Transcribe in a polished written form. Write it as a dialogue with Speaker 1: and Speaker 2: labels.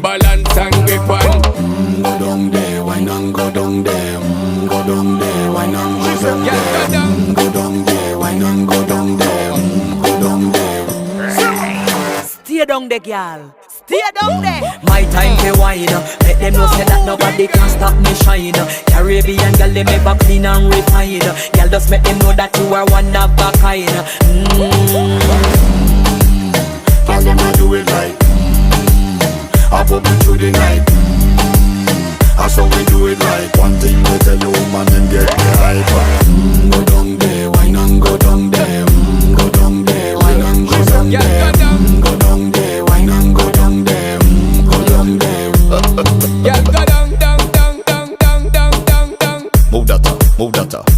Speaker 1: balance and grip on.
Speaker 2: Go down there, why not go down there? Go down there, why not go down there? Go down there, why not go down there? Go down there.
Speaker 3: Stay down there, girl. Stay down there. My time to wine. Let them know say that nobody can stop me shine. Caribbean girl, they make up clean and refine. Girl, just make them know that you are one of a kind.
Speaker 2: Girl, them a do it right. I pop it through the night. That's how we do it right. One thing we tell you, woman, and get the hype. Go down there, why not go down there? Go down there, why not go down there? Go down there, why not go down there? Go down there.
Speaker 1: Yeah, go down, down, down, down, down, down, down, down.
Speaker 2: Move that up, move that up.